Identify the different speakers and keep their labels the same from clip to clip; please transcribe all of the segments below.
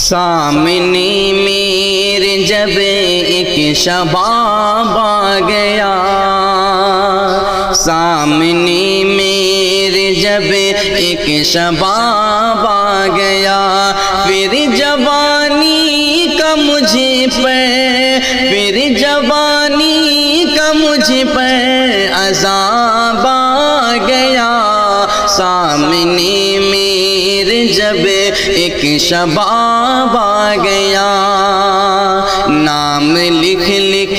Speaker 1: سامنے میرے جب ایک شباب آ گیا، سامنے میرے جب ایک شباب آ گیا، پھر جوانی کا مجھے پر، پھر جوانی کا مجھے پر عذاب آ گیا۔ سامنے میرے جب ایک شباب آ گیا، نام لکھ لکھ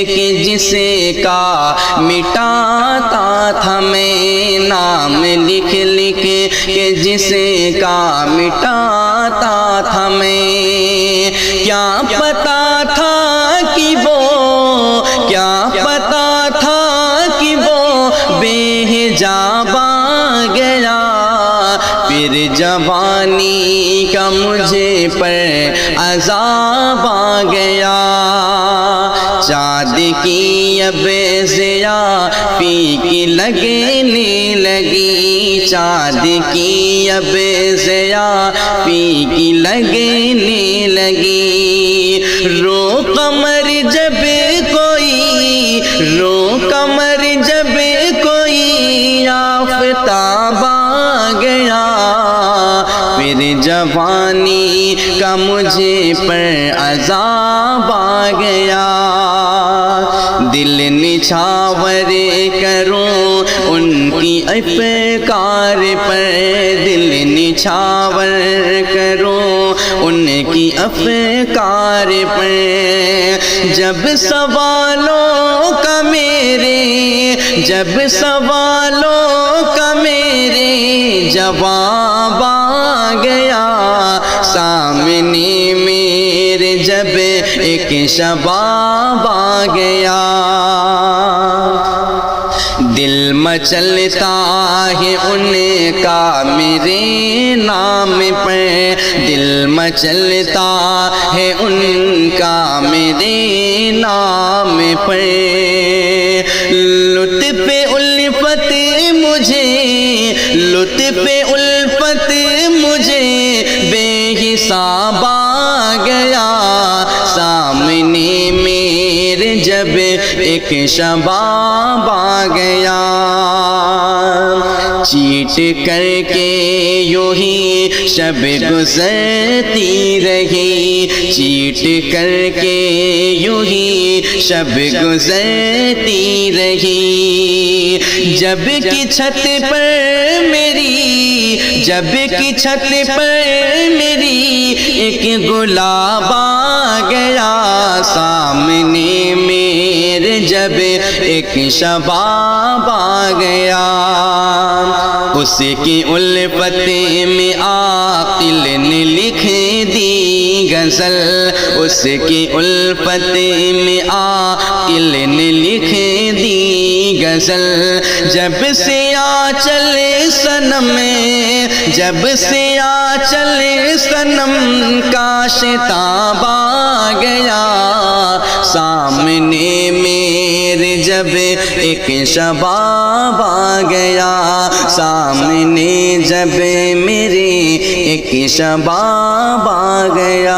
Speaker 1: کے جسے کا مٹاتا تھا میں، نام لکھ لکھ کے جسے کا مٹاتا تھا میں، کیا پتا تھا کہ وہ، کیا پتا تھا کہ وہ بے حجاب آ گیا، پھر جوانی کا مجھے پر عذاب آ گیا۔ چاند کی اب ضیا پھیکی لگنے لگی، چاند کی اب ضیا پھیکی لگنے لگی، رو قمر جب کوئی، رو قمر جب کوئی آفتاب آ گیا، پھر جوانی کا مجھے پر عذاب آ گیا۔ دل نچھاور کروں ان کی افکار پر، دل نچھاور کروں ان کی افکار پر، جب سوالوں کا میرے، جب سوالوں کا میرے جواب آ گیا، سامنے میرے جب ایک شباب آ گیا۔ دل مچلتا ہے ان کا میرے نام پر، دل مچلتا ہے ان کا میرے نام پر، لطف الفت مجھے، لطف الفت مجھے بے حساب آ گیا، سامنے میرے جب ایک شباب آ گیا۔ چیٹ کر کے یوں ہی شب گزرتی رہی، چیٹ کر کے یوں ہی شب گزرتی رہی، جب کی چھت پر میری، جب کی چھت پر میری ایک گلاب آ گیا، سامنے میرے جب ایک شباب آ گیا، اس کی الفت میں عاقل نے لکھ دی غزل، اس کی الفت میں عاقل نے لکھ دی غزل، جب سے آنچل صنم، جب سے آنچل صنم کا شتاب آ گیا، سامنے میرے جب ایک شباب آ گیا، سامنے جب میرے ایک شباب آ گیا۔